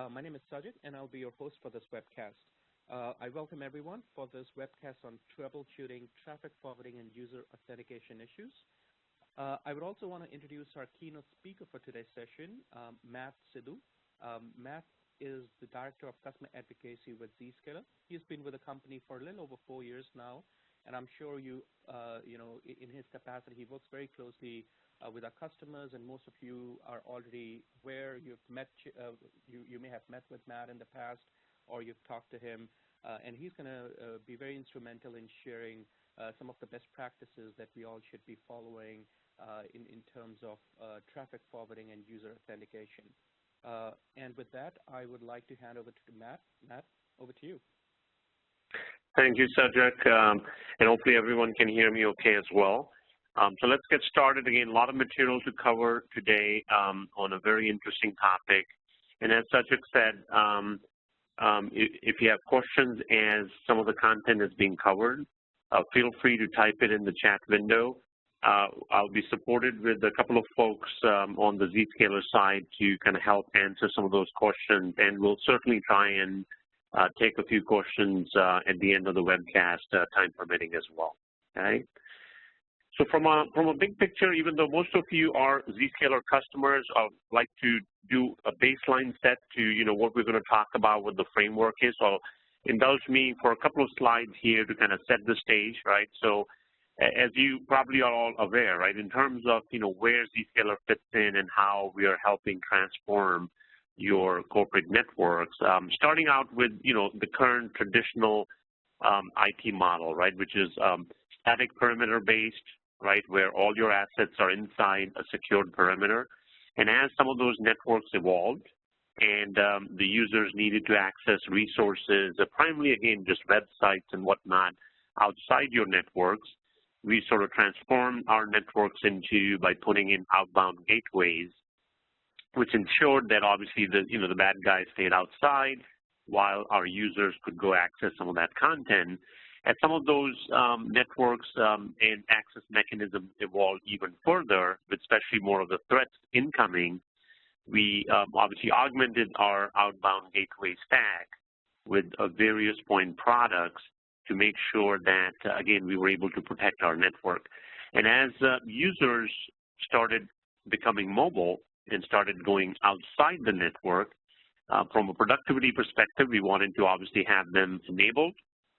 My name is Sajid, and I'll be your host for this webcast. I welcome everyone for this webcast on troubleshooting traffic forwarding and user authentication issues. I would also want to introduce our keynote speaker for today's session, Matt Sidhu. Matt is the Director of Customer Advocacy with Zscaler. He's been with the company for a little over 4 years now, and I'm sure in his capacity, he works very closely with our customers, and most of you are already aware. You've met, you may have met with Matt in the past, or you've talked to him, and he's going to be very instrumental in sharing some of the best practices that we all should be following in terms of traffic forwarding and user authentication. And with that, I would like to hand over to Matt. Matt, over to you. Thank you, Sajid, and hopefully everyone can hear me okay as well. So let's get started. Again, a lot of material to cover today on a very interesting topic. And as Sajid said, if you have questions as some of the content is being covered, feel free to type it in the chat window. I'll be supported with a couple of folks on the Zscaler side to kind of help answer some of those questions, and we'll certainly try and take a few questions at the end of the webcast, time permitting as well. Okay. So from a big picture, even though most of you are Zscaler customers, I'd like to do a baseline set to what we're going to talk about, what the framework is. So indulge me for a couple of slides here to kind of set the stage, right? So as you probably are all aware, right, in terms of where Zscaler fits in and how we are helping transform your corporate networks, starting out with the current traditional IT model, right, which is static perimeter based, right, where all your assets are inside a secured perimeter. And as some of those networks evolved and the users needed to access resources, primarily, again, just websites and whatnot outside your networks, we sort of transformed our networks by putting in outbound gateways, which ensured that obviously the bad guys stayed outside while our users could go access some of that content. As some of those networks and access mechanisms evolved even further, with especially more of the threats incoming, we obviously augmented our outbound gateway stack with various point products to make sure that, again, we were able to protect our network. And as users started becoming mobile and started going outside the network, from a productivity perspective, we wanted to obviously have them enabled.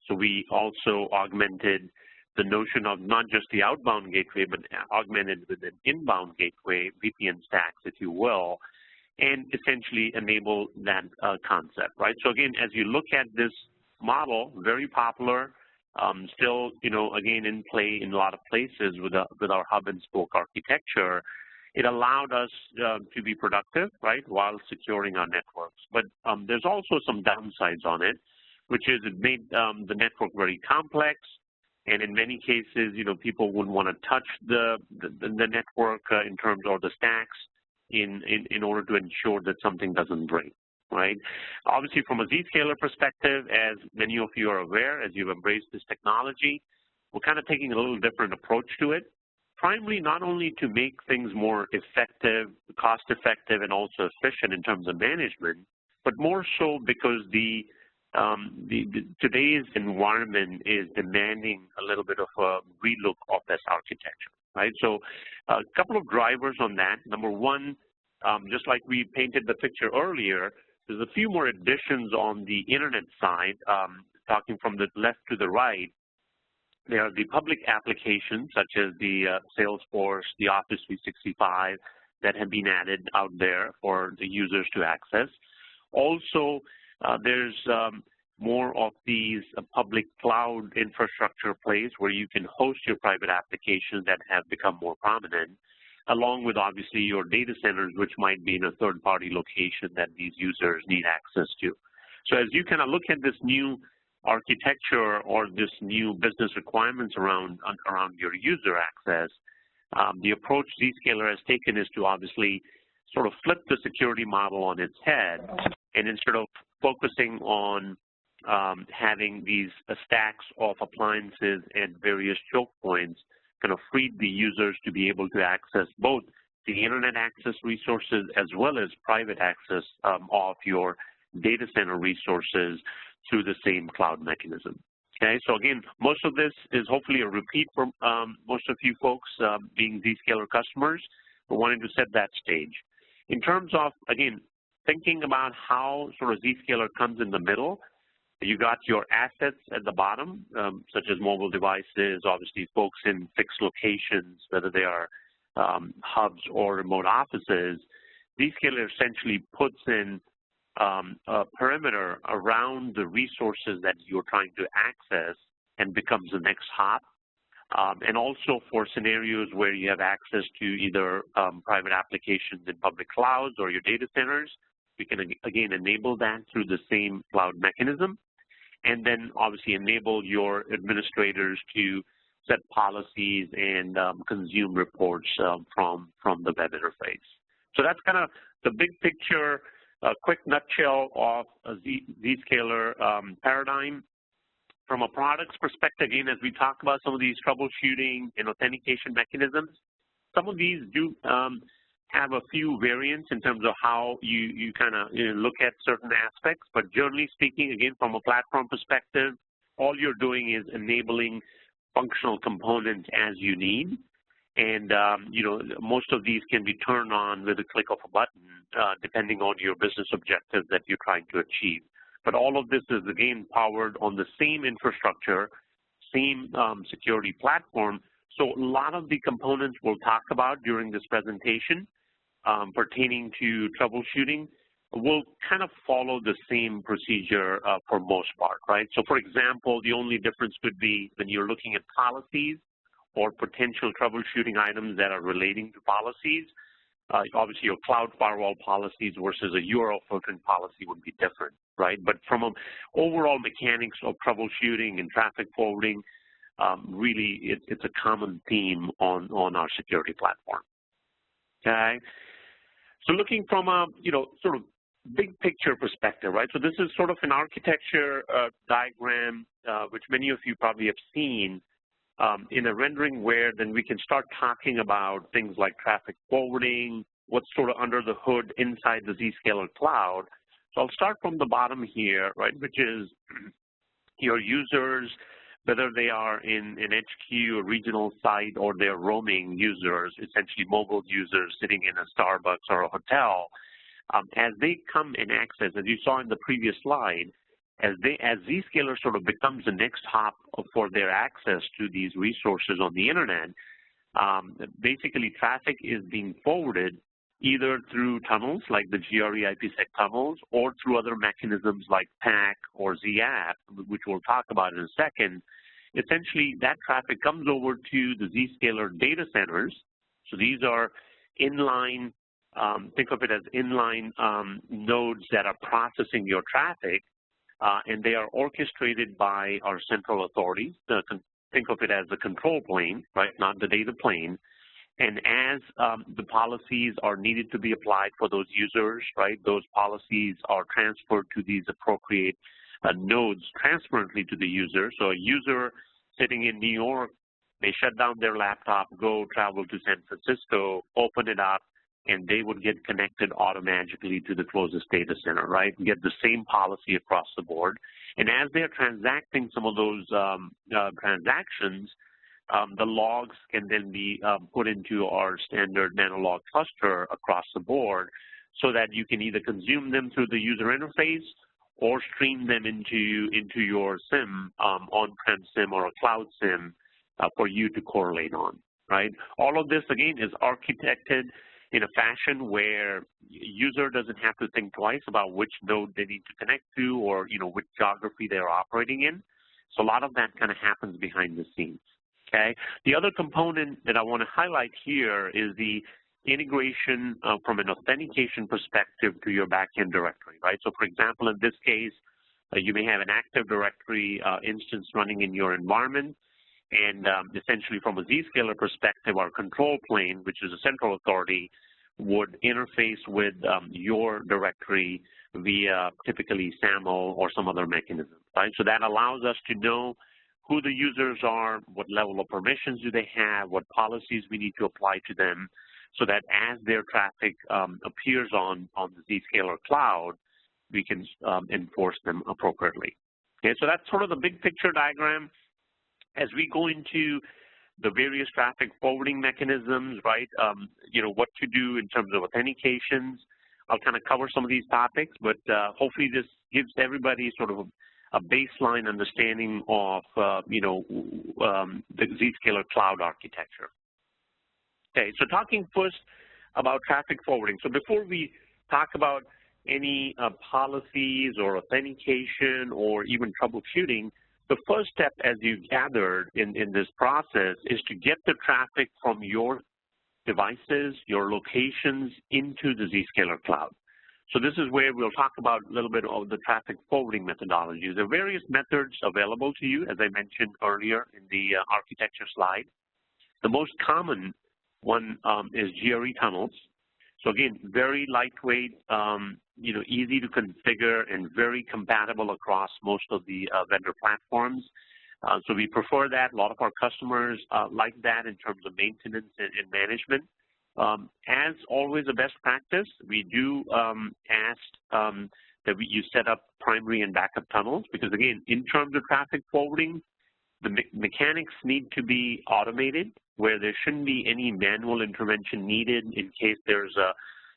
So we also augmented the notion of not just the outbound gateway, but augmented with an inbound gateway, VPN stacks, if you will, and essentially enable that concept, right? So again, as you look at this model, very popular, still, again, in play in a lot of places with our hub and spoke architecture, it allowed us to be productive, right, while securing our networks. But there's also some downsides on it, which is it made the network very complex, and in many cases, people wouldn't want to touch the network in terms of the stacks in order to ensure that something doesn't break, right? Obviously, from a Zscaler perspective, as many of you are aware, as you've embraced this technology, we're kind of taking a little different approach to it, primarily not only to make things more effective, cost-effective, and also efficient in terms of management, but more so because today's environment is demanding a little bit of a relook of this architecture, right? So a couple of drivers on that. Number one, just like we painted the picture earlier, there's a few more additions on the internet side, talking from the left to the right. There are the public applications such as the Salesforce, the Office 365 that have been added out there for the users to access. Also, there's more of these public cloud infrastructure plays where you can host your private applications that have become more prominent, along with obviously your data centers, which might be in a third-party location that these users need access to. So as you kind of look at this new architecture or this new business requirements around your user access, the approach Zscaler has taken is to obviously sort of flip the security model on its head, and instead of focusing on having these stacks of appliances and various choke points, kind of freed the users to be able to access both the internet access resources as well as private access of your data center resources through the same cloud mechanism. Okay, so again, most of this is hopefully a repeat for most of you folks being Zscaler customers, but wanting to set that stage. In terms of, again, thinking about how sort of Zscaler comes in the middle, you got your assets at the bottom, such as mobile devices, obviously folks in fixed locations, whether they are hubs or remote offices. Zscaler essentially puts in a perimeter around the resources that you're trying to access and becomes the next hop. And also for scenarios where you have access to either private applications in public clouds or your data centers, we can, again, enable that through the same cloud mechanism. And then obviously enable your administrators to set policies and consume reports from the web interface. So that's kind of the big picture, a quick nutshell of a Zscaler paradigm. From a products perspective, again, as we talk about some of these troubleshooting and authentication mechanisms, some of these do have a few variants in terms of how you kind of look at certain aspects, but generally speaking, again, from a platform perspective, all you're doing is enabling functional components as you need. And, most of these can be turned on with a click of a button, depending on your business objectives that you're trying to achieve. But all of this is, again, powered on the same infrastructure, same security platform. So a lot of the components we'll talk about during this presentation pertaining to troubleshooting will kind of follow the same procedure for most part, right? So, for example, the only difference could be when you're looking at policies or potential troubleshooting items that are relating to policies. Obviously, your cloud firewall policies versus a URL filtering policy would be different, right? But from an overall mechanics of troubleshooting and traffic forwarding, really it's a common theme on our security platform. Okay, so looking from a sort of big picture perspective, right? So this is sort of an architecture diagram which many of you probably have seen in a rendering where then we can start talking about things like traffic forwarding, what's sort of under the hood inside the Zscaler cloud. So I'll start from the bottom here, right, which is your users, whether they are in an HQ, a regional site, or they're roaming users, essentially mobile users sitting in a Starbucks or a hotel, as they come and access, as you saw in the previous slide, as Zscaler sort of becomes the next hop for their access to these resources on the internet, basically traffic is being forwarded either through tunnels like the GRE IPsec tunnels or through other mechanisms like PAC or ZApp, which we'll talk about in a second. Essentially, that traffic comes over to the Zscaler data centers. So these are inline, think of it as inline nodes that are processing your traffic, and they are orchestrated by our central authorities. Think of it as the control plane, right, not the data plane. And as the policies are needed to be applied for those users, right, those policies are transferred to these appropriate nodes transparently to the user. So a user sitting in New York may shut down their laptop, go travel to San Francisco, open it up, and they would get connected automatically to the closest data center, right, and get the same policy across the board. And as they're transacting some of those transactions, the logs can then be put into our standard nanolog cluster across the board so that you can either consume them through the user interface or stream them into your SIM, on-prem SIM or a cloud SIM for you to correlate on, right? All of this, again, is architected in a fashion where user doesn't have to think twice about which node they need to connect to or, which geography they're operating in. So a lot of that kind of happens behind the scenes, okay? The other component that I want to highlight here is the integration from an authentication perspective to your backend directory, right? So for example, in this case, you may have an Active Directory instance running in your environment, and essentially from a Zscaler perspective, our control plane, which is a central authority, would interface with your directory via typically SAML or some other mechanism, right? So that allows us to know who the users are, what level of permissions do they have, what policies we need to apply to them, so that as their traffic appears on the Zscaler cloud, we can enforce them appropriately. Okay, so that's sort of the big picture diagram. As we go into the various traffic forwarding mechanisms, right, what to do in terms of authentications, I'll kind of cover some of these topics, but hopefully this gives everybody sort of a baseline understanding of, the Zscaler cloud architecture. Okay, so talking first about traffic forwarding. So before we talk about any policies or authentication or even troubleshooting, the first step, as you gathered in this process, is to get the traffic from your devices, your locations, into the Zscaler cloud. So this is where we'll talk about a little bit of the traffic forwarding methodologies. There are various methods available to you, as I mentioned earlier in the architecture slide. The most common one is GRE tunnels. So again, very lightweight, easy to configure and very compatible across most of the vendor platforms. So we prefer that. A lot of our customers like that in terms of maintenance and management. As always, a best practice, we do ask that you set up primary and backup tunnels because, again, in terms of traffic forwarding, the mechanics need to be automated, where there shouldn't be any manual intervention needed in case there's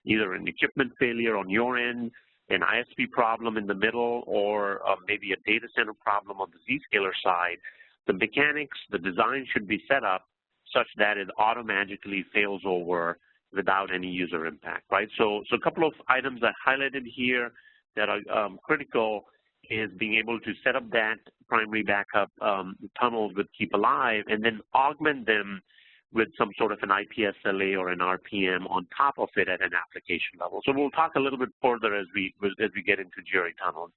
either an equipment failure on your end, an ISP problem in the middle, or maybe a data center problem on the Zscaler side. The mechanics, the design should be set up such that it automatically fails over without any user impact, right? So a couple of items I highlighted here that are critical is being able to set up that primary backup tunnels with Keep Alive and then augment them with some sort of an IPSLA or an RPM on top of it at an application level. So we'll talk a little bit further as we get into GRE tunnels.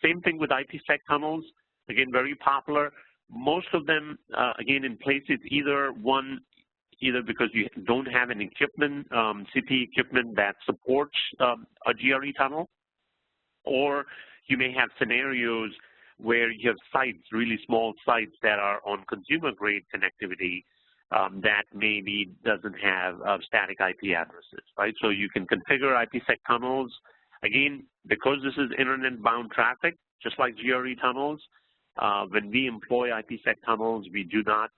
Same thing with IPsec tunnels, again, very popular. Most of them, again, in places either because you don't have an equipment, CP equipment that supports a GRE tunnel, or you may have scenarios where you have sites, really small sites that are on consumer-grade connectivity that maybe doesn't have static IP addresses, right? So you can configure IPsec tunnels. Again, because this is internet-bound traffic, just like GRE tunnels, when we employ IPsec tunnels, we do not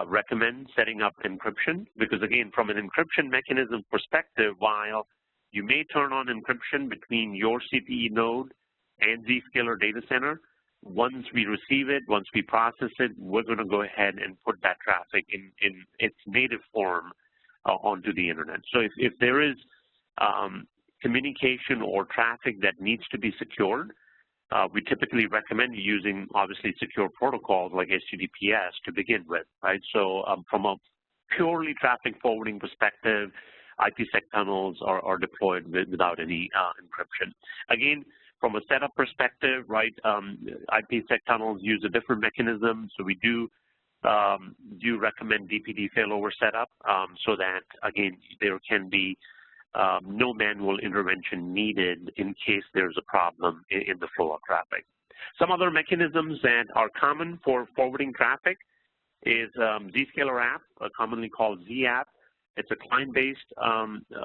recommend setting up encryption because, again, from an encryption mechanism perspective, while you may turn on encryption between your CPE node and Zscaler data center, once we receive it, once we process it, we're going to go ahead and put that traffic in its native form onto the internet. So if there is communication or traffic that needs to be secured, we typically recommend using, obviously, secure protocols like HTTPS to begin with, right? So from a purely traffic forwarding perspective, IPsec tunnels are deployed without any encryption. Again, from a setup perspective, right, IPsec tunnels use a different mechanism, so we do recommend DPD failover setup so that, again, there can be no manual intervention needed in case there's a problem in the flow of traffic. Some other mechanisms that are common for forwarding traffic is Zscaler app, commonly called Z-app. It's a client-based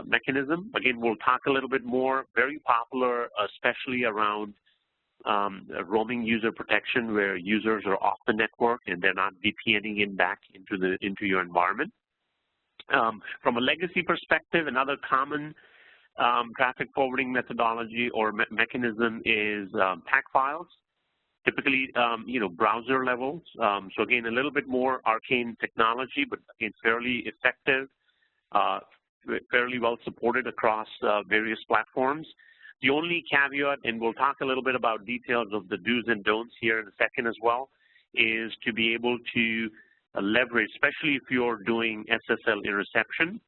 mechanism. Again, we'll talk a little bit more. Very popular, especially around roaming user protection, where users are off the network and they're not VPNing in back into your environment. From a legacy perspective, another common traffic forwarding methodology or mechanism is pack files. Typically, browser levels. So again, a little bit more arcane technology, but again, fairly effective. Fairly well supported across various platforms. The only caveat, and we'll talk a little bit about details of the do's and don'ts here in a second as well, is to be able to leverage, especially if you're doing SSL interception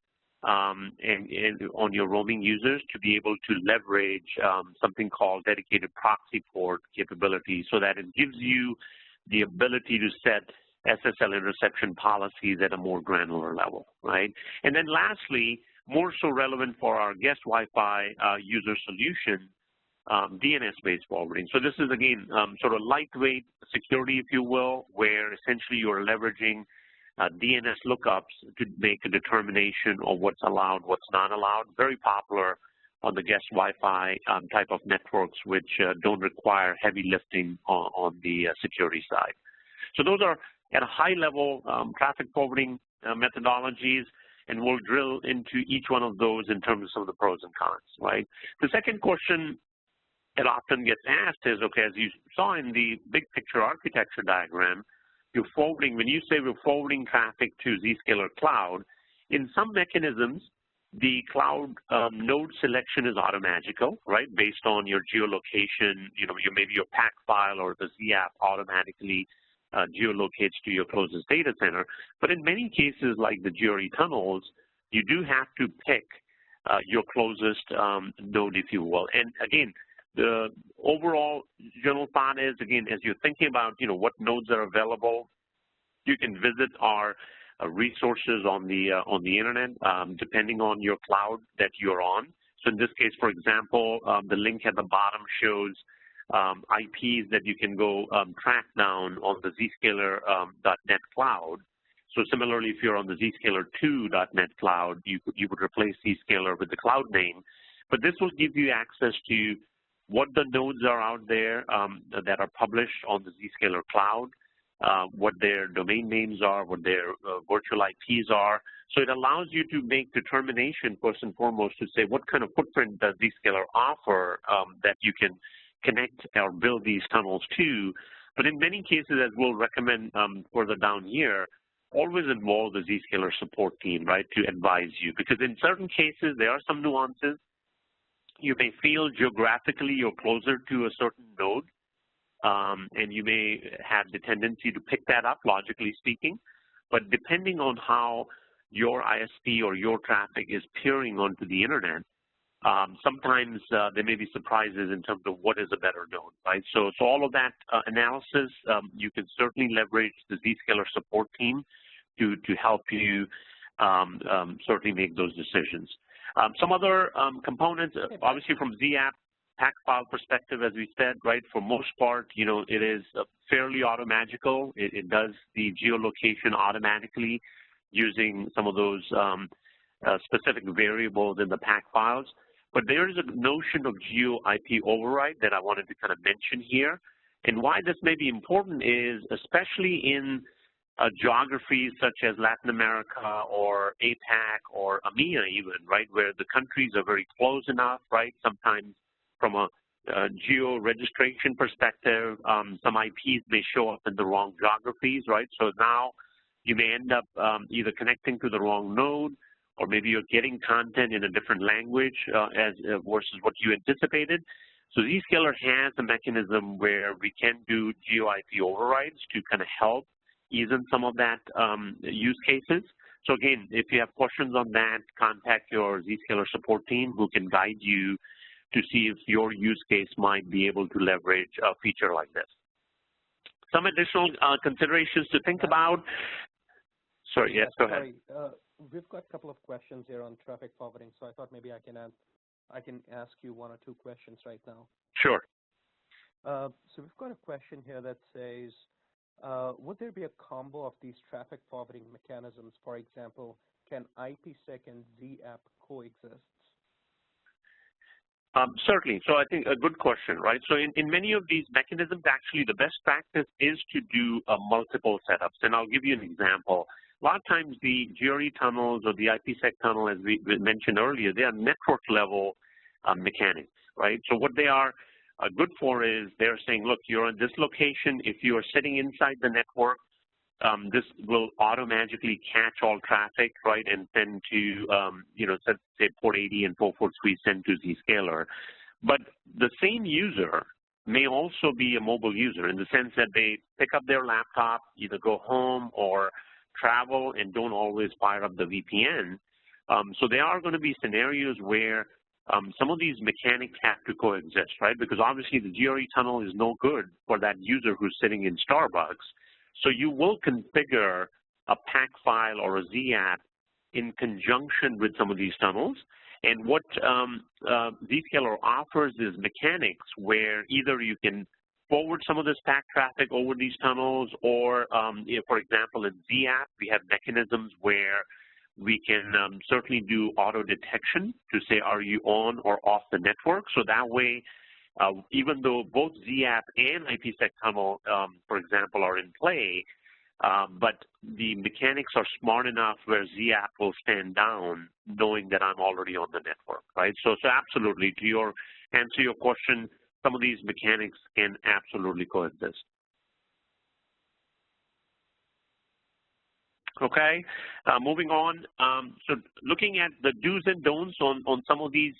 and on your roaming users, to be able to leverage something called dedicated proxy port capability so that it gives you the ability to set SSL interception policies at a more granular level, right? And then lastly, more so relevant for our guest Wi-Fi user solution, DNS-based forwarding. So this is, again, sort of lightweight security, if you will, where essentially you're leveraging DNS lookups to make a determination of what's allowed, what's not allowed. Very popular on the guest Wi-Fi type of networks, which don't require heavy lifting on the security side. So those are at a high level traffic forwarding methodologies, and we'll drill into each one of those in terms of some of the pros and cons, right? The second question that often gets asked is, okay, as you saw in the big picture architecture diagram, you're forwarding, when you say we're forwarding traffic to Zscaler Cloud, in some mechanisms, the cloud node selection is automagical, right, based on your geolocation, maybe your PAC file or the ZApp automatically geolocates to your closest data center. But in many cases, like the GRE tunnels, you do have to pick your closest node, if you will. And again, the overall general thought is, again, as you're thinking about, what nodes are available, you can visit our resources on the internet, depending on your cloud that you're on. So in this case, for example, the link at the bottom shows IPs that you can go track down on the Zscaler.net cloud. So similarly, if you're on the Zscaler2.net cloud, you would replace Zscaler with the cloud name. But this will give you access to what the nodes are out there that are published on the Zscaler cloud, what their domain names are, what their virtual IPs are. So it allows you to make determination, first and foremost, to say what kind of footprint does Zscaler offer that you can connect or build these tunnels to. But in many cases, as we'll recommend further down here, always involve the Zscaler support team, right, to advise you. Because in certain cases, there are some nuances. You may feel geographically you're closer to a certain node, and you may have the tendency to pick that up, logically speaking. But depending on how your ISP or your traffic is peering onto the internet, sometimes there may be surprises in terms of what is a better node, right? So all of that analysis, you can certainly leverage the Zscaler support team to help you certainly make those decisions. Some other components, obviously from ZApp, PAC file perspective, as we said, right, for most part, it is fairly automagical. It does the geolocation automatically using some of those specific variables in the PAC files. But there is a notion of geo IP override that I wanted to kind of mention here. And why this may be important is, especially in geographies such as Latin America or APAC or EMEA even, right, where the countries are very close enough, right, sometimes from a geo-registration perspective, some IPs may show up in the wrong geographies, right? So now you may end up either connecting to the wrong node, or maybe you're getting content in a different language versus what you anticipated. So Zscaler has a mechanism where we can do geo-IP overrides to kind of help ease in some of that use cases. So again, if you have questions on that, contact your Zscaler support team who can guide you to see if your use case might be able to leverage a feature like this. Some additional considerations to think about. Sorry, yes, go ahead. We've got a couple of questions here on traffic forwarding, so I thought maybe I can ask you one or two questions right now. Sure. So we've got a question here that says, would there be a combo of these traffic forwarding mechanisms? For example, can IPsec and ZApp coexist? Certainly. So I think a good question, right? So in many of these mechanisms, actually the best practice is to do multiple setups. And I'll give you an example. A lot of times the GRE tunnels or the IPsec tunnel, as we mentioned earlier, they are network level mechanics, right? So what they are good for is they're saying, look, you're in this location. If you are sitting inside the network, this will automatically catch all traffic, right, and send to, say port 80 and 443 send to Zscaler. But the same user may also be a mobile user in the sense that they pick up their laptop, either go home or travel and don't always fire up the VPN. So there are going to be scenarios where some of these mechanics have to coexist, right, because obviously the GRE tunnel is no good for that user who's sitting in Starbucks. So you will configure a PAC file or a ZApp in conjunction with some of these tunnels. And what Zscaler offers is mechanics where either you can forward some of this packet traffic over these tunnels, or for example, in ZApp, we have mechanisms where we can certainly do auto detection to say, are you on or off the network? So that way, even though both ZApp and IPsec tunnel, for example, are in play, but the mechanics are smart enough where ZApp will stand down knowing that I'm already on the network, right? So absolutely, to answer your question, some of these mechanics can absolutely coexist. Okay, moving on. So looking at the do's and don'ts on some of these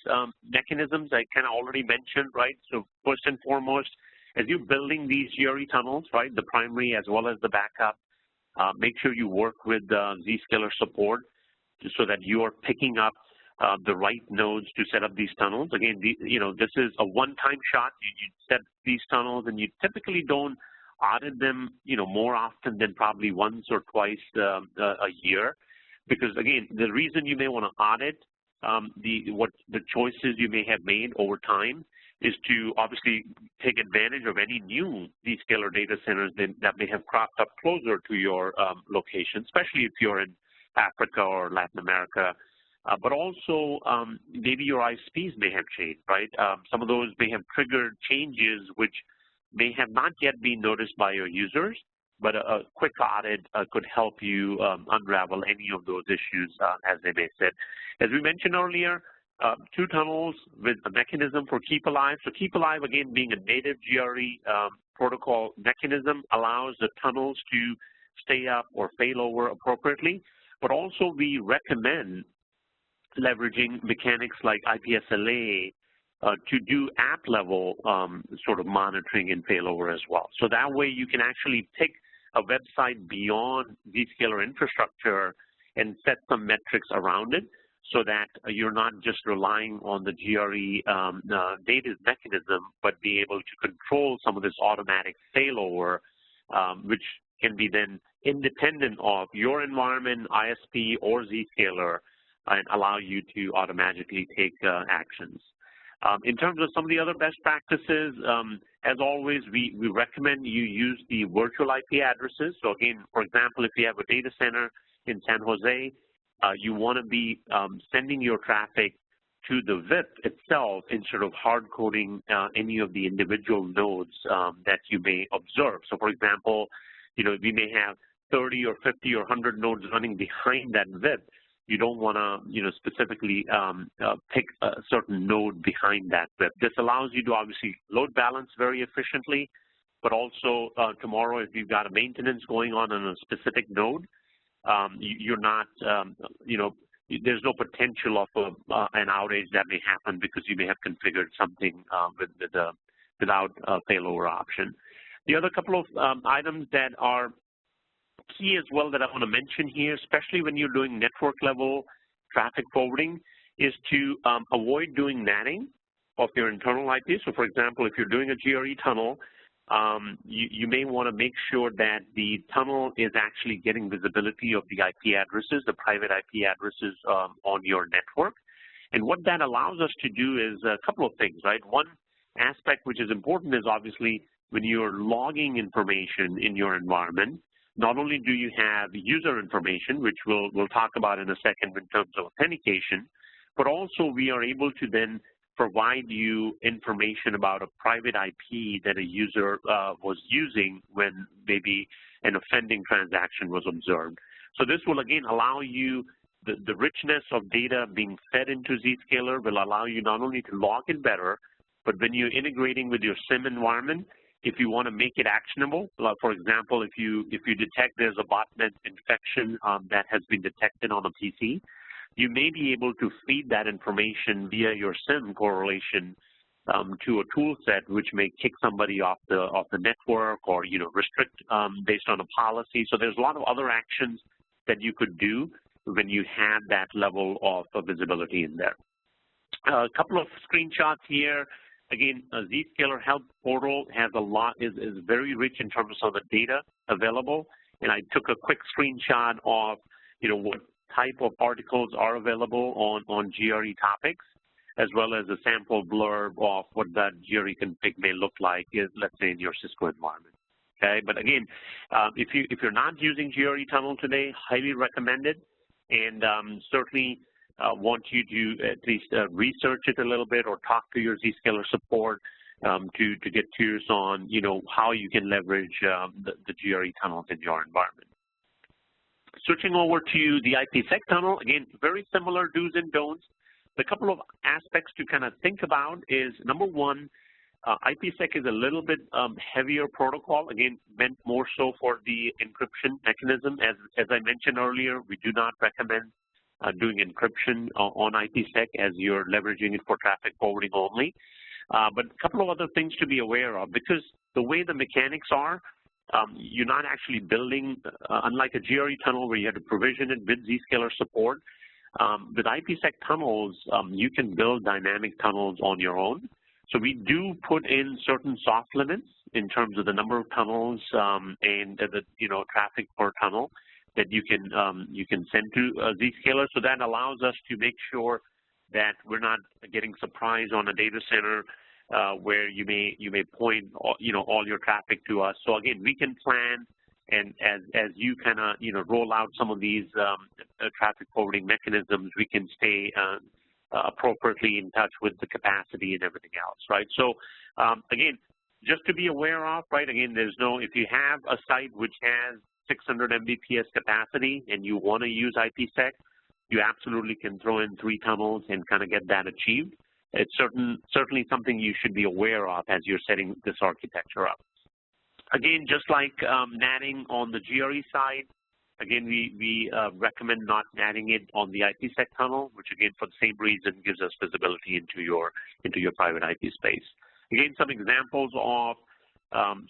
mechanisms I kind of already mentioned, right? So first and foremost, as you're building these GRE tunnels, right, the primary as well as the backup, make sure you work with Zscaler support so that you are picking up the right nodes to set up these tunnels. Again, this is a one-time shot. You set these tunnels, and you typically don't audit them, more often than probably once or twice a year, because again, the reason you may want to audit the choices you may have made over time is to obviously take advantage of any new Zscaler data centers that may have cropped up closer to your location, especially if you're in Africa or Latin America. But also, maybe your ISPs may have changed, right? Some of those may have triggered changes which may have not yet been noticed by your users, but a quick audit could help you unravel any of those issues as they may sit. As we mentioned earlier, 2 tunnels with a mechanism for Keep Alive. So Keep Alive, again, being a native GRE protocol mechanism, allows the tunnels to stay up or fail over appropriately, but also we recommend leveraging mechanics like IPSLA to do app-level sort of monitoring and failover as well. So that way you can actually pick a website beyond Zscaler infrastructure and set some metrics around it so that you're not just relying on the GRE data mechanism, but be able to control some of this automatic failover, which can be then independent of your environment, ISP, or Zscaler, and allow you to automatically take actions. In terms of some of the other best practices, as always, we recommend you use the virtual IP addresses. So again, for example, if you have a data center in San Jose, you want to be sending your traffic to the VIP itself instead of hard coding any of the individual nodes that you may observe. So for example, we may have 30 or 50 or 100 nodes running behind that VIP. You don't want to, specifically pick a certain node behind that VIP. This allows you to obviously load balance very efficiently, but also tomorrow if you've got a maintenance going on a specific node, you're not, there's no potential of an outage that may happen because you may have configured something without a failover option. The other couple of items that are key as well that I want to mention here, especially when you're doing network level traffic forwarding, is to avoid doing natting of your internal IP. So for example, if you're doing a GRE tunnel, you may want to make sure that the tunnel is actually getting visibility of the IP addresses, the private IP addresses on your network. And what that allows us to do is a couple of things, right? One aspect which is important is obviously when you're logging information in your environment, not only do you have user information, which we'll talk about in a second in terms of authentication, but also we are able to then provide you information about a private IP that a user was using when maybe an offending transaction was observed. So this will again allow you, the richness of data being fed into Zscaler will allow you not only to log it better, but when you're integrating with your SIM environment, if you want to make it actionable, for example, if you detect there's a botnet infection that has been detected on a PC, you may be able to feed that information via your SIM correlation to a tool set which may kick somebody off the network or restrict based on a policy. So there's a lot of other actions that you could do when you have that level of visibility in there. A couple of screenshots here. Again, Zscaler Help Portal has a lot, is very rich in terms of the data available. And I took a quick screenshot of, what type of articles are available on GRE topics. as well as a sample blurb of what that GRE config may look like, let's say in your Cisco environment. Okay, but again, if you're not using GRE Tunnel today, highly recommend it, and certainly want you to at least research it a little bit or talk to your Zscaler support to get curious on how you can leverage the GRE tunnels in your environment. Switching over to the IPsec tunnel, again, very similar do's and don'ts. The couple of aspects to kind of think about is, number one, IPsec is a little bit heavier protocol, again, meant more so for the encryption mechanism. As I mentioned earlier, we do not recommend doing encryption on IPsec as you're leveraging it for traffic forwarding only. But a couple of other things to be aware of, because the way the mechanics are, you're not actually building, unlike a GRE tunnel where you have to provision it with Zscaler support. With IPsec tunnels, you can build dynamic tunnels on your own. So we do put in certain soft limits in terms of the number of tunnels and the traffic per tunnel that you can send to Zscaler. So that allows us to make sure that we're not getting surprised on a data center where you may point all your traffic to us. So again, we can plan, and as you kind of roll out some of these traffic forwarding mechanisms, we can stay appropriately in touch with the capacity and everything else, right? So again, just to be aware of, right? Again, if you have a site which has 600 Mbps capacity and you want to use IPsec, you absolutely can throw in 3 tunnels and kind of get that achieved. It's certainly something you should be aware of as you're setting this architecture up. Again, just like NATing on the GRE side, again, we recommend not NATing it on the IPsec tunnel, which again, for the same reason, gives us visibility into your private IP space. Again, some examples of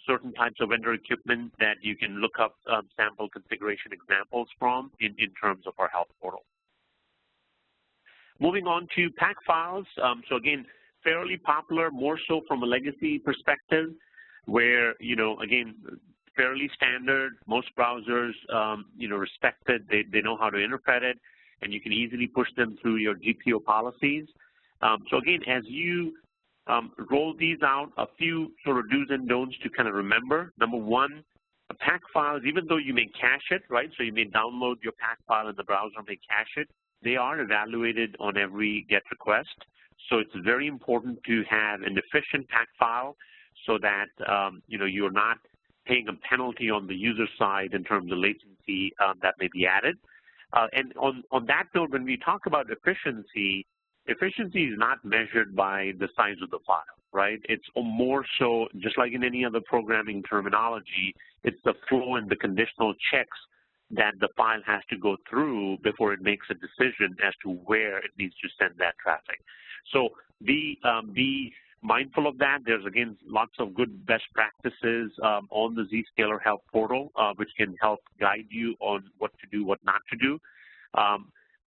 certain types of vendor equipment that you can look up sample configuration examples from in terms of our help portal. Moving on to pack files. So again, fairly popular, more so from a legacy perspective, where, again, fairly standard. Most browsers, respect it. They know how to interpret it, and you can easily push them through your GPO policies. So again, as you roll these out, a few sort of do's and don'ts to kind of remember. Number one, pack files, even though you may cache it, right? So you may download your pack file and the browser may cache it. They are evaluated on every GET request. So it's very important to have an efficient pack file so that you're not paying a penalty on the user side in terms of latency that may be added. And on that note, when we talk about efficiency is not measured by the size of the file, right? It's more so, just like in any other programming terminology, it's the flow and the conditional checks that the file has to go through before it makes a decision as to where it needs to send that traffic. So be mindful of that. There's, again, lots of good best practices on the Zscaler Help portal, which can help guide you on what to do, what not to do.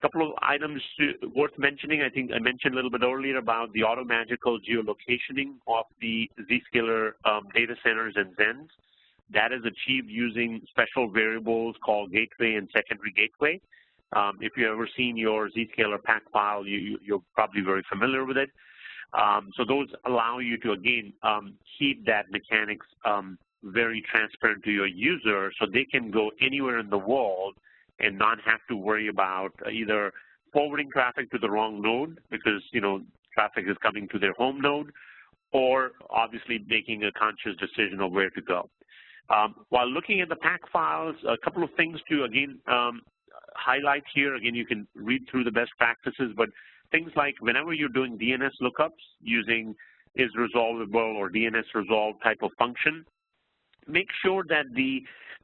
Couple of items worth mentioning. I think I mentioned a little bit earlier about the automagical geolocationing of the Zscaler data centers and ZENs. That is achieved using special variables called gateway and secondary gateway. If you've ever seen your Zscaler pack file, you're probably very familiar with it. So those allow you to, again, keep that mechanics very transparent to your user so they can go anywhere in the world and not have to worry about either forwarding traffic to the wrong node because, traffic is coming to their home node, or obviously making a conscious decision of where to go. While looking at the pack files, a couple of things to, again, highlight here. Again, you can read through the best practices, but things like whenever you're doing DNS lookups using isResolvable or DNS resolve type of function, make sure that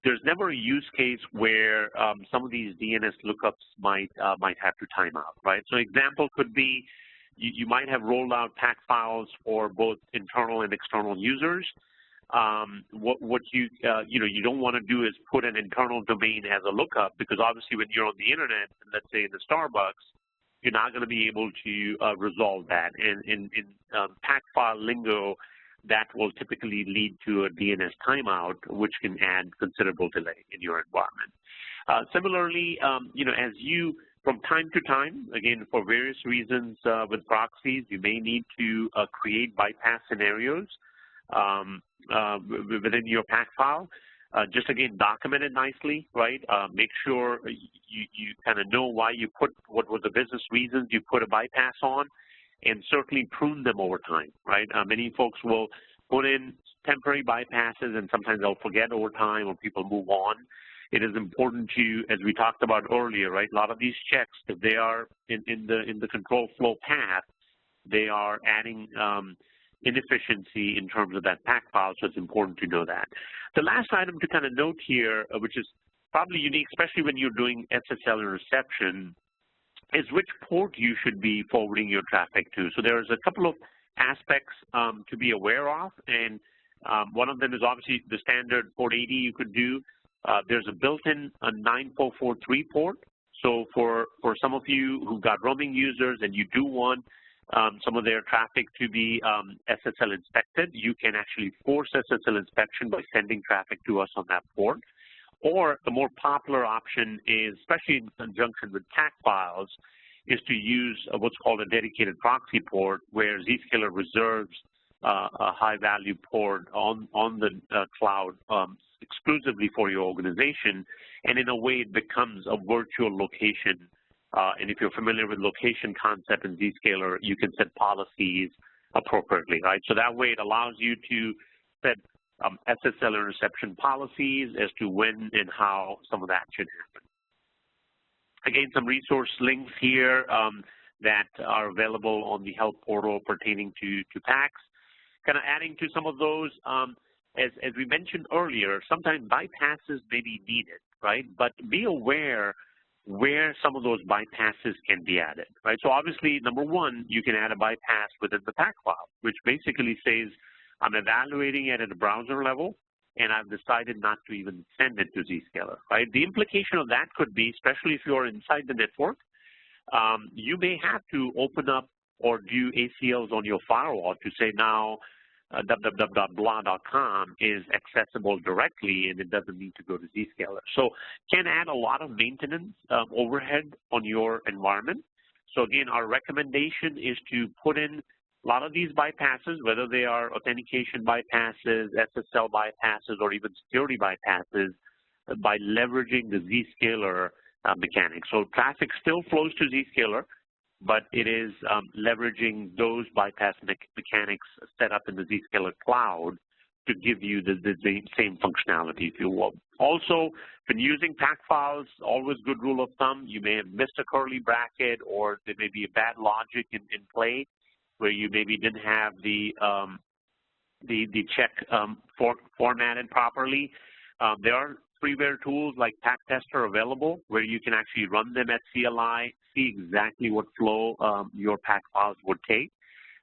there's never a use case where some of these DNS lookups might have to time out, right? So example could be you might have rolled out pack files for both internal and external users. What you don't want to do is put an internal domain as a lookup, because obviously when you're on the internet, let's say in the Starbucks, you're not going to be able to resolve that. And in pack file lingo, that will typically lead to a DNS timeout, which can add considerable delay in your environment. Similarly, as you From time to time, again, for various reasons with proxies, you may need to create bypass scenarios within your pack file. Just again, document it nicely, right? Make sure you kind of know why you put, what were the business reasons you put a bypass on, and certainly prune them over time, right? Many folks will put in temporary bypasses, and sometimes they'll forget over time, or people move on. It is important to, as we talked about earlier, right? A lot of these checks, if they are in the control flow path, they are adding inefficiency in terms of that pack file, so it's important to know that. The last item to kind of note here, which is probably unique, especially when you're doing SSL interception, is which port you should be forwarding your traffic to. So there's a couple of aspects to be aware of, and one of them is obviously the standard port 80 you could do. There's a built-in 9443 port. So for some of you who've got roaming users and you do want some of their traffic to be SSL inspected, you can actually force SSL inspection by sending traffic to us on that port. Or the more popular option is, especially in conjunction with TAC files, is to use what's called a dedicated proxy port, where Zscaler reserves a high-value port on the cloud exclusively for your organization, and in a way it becomes a virtual location. And if you're familiar with location concept in Zscaler, you can set policies appropriately, right? So that way it allows you to set SSL interception policies as to when and how some of that should happen. Again, some resource links here that are available on the help portal pertaining to PACS. Kind of adding to some of those, as we mentioned earlier, sometimes bypasses may be needed, right? But be aware where some of those bypasses can be added, right? So obviously, number one, you can add a bypass within the PAC file, which basically says, I'm evaluating it at a browser level, and I've decided not to even send it to Zscaler, right? The implication of that could be, especially if you're inside the network, you may have to open up or do ACLs on your firewall to say now www.blah.com is accessible directly and it doesn't need to go to Zscaler. So can add a lot of maintenance overhead on your environment. So again, our recommendation is to put in a lot of these bypasses, whether they are authentication bypasses, SSL bypasses, or even security bypasses, by leveraging the Zscaler mechanics. So traffic still flows to Zscaler, but it is leveraging those bypass mechanics set up in the Zscaler cloud to give you the same functionality, if you will. Also, when using PAC files, always good rule of thumb, you may have missed a curly bracket, or there may be a bad logic in play where you maybe didn't have the check formatted properly. There are freeware tools like PAC Tester available where you can actually run them at CLI, see exactly what flow your PAC files would take.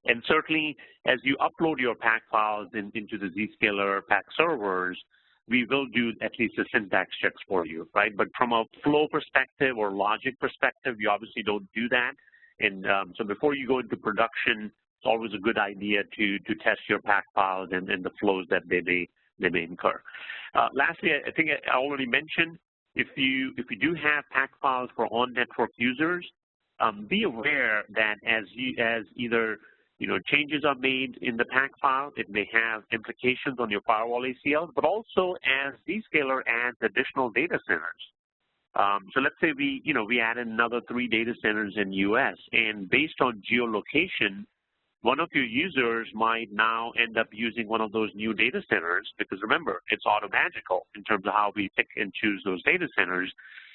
And certainly, as you upload your PAC files into the Zscaler PAC servers, we will do at least the syntax checks for you, right? But from a flow perspective or logic perspective, you obviously don't do that. And so before you go into production, it's always a good idea to test your PAC files and the flows that they may incur. Lastly, I think I already mentioned, if you do have PAC files for on-network users, be aware that as either changes are made in the PAC file, it may have implications on your firewall ACLs, but also as Zscaler adds additional data centers. So let's say we add another 3 data centers in US, and based on geolocation, one of your users might now end up using one of those new data centers, because remember, it's automagical in terms of how we pick and choose those data centers.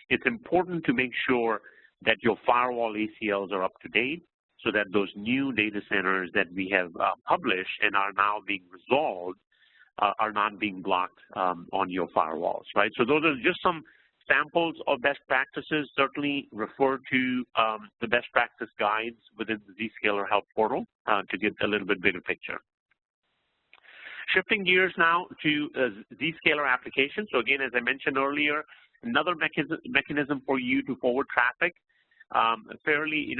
It's important to make sure that your firewall ACLs are up to date, so that those new data centers that we have published and are now being resolved are not being blocked on your firewalls, right? So those are just some samples of best practices. Certainly refer to the best practice guides within the Zscaler help portal to get a little bit bigger picture. Shifting gears now to Zscaler application. So again, as I mentioned earlier, another mechanism for you to forward traffic.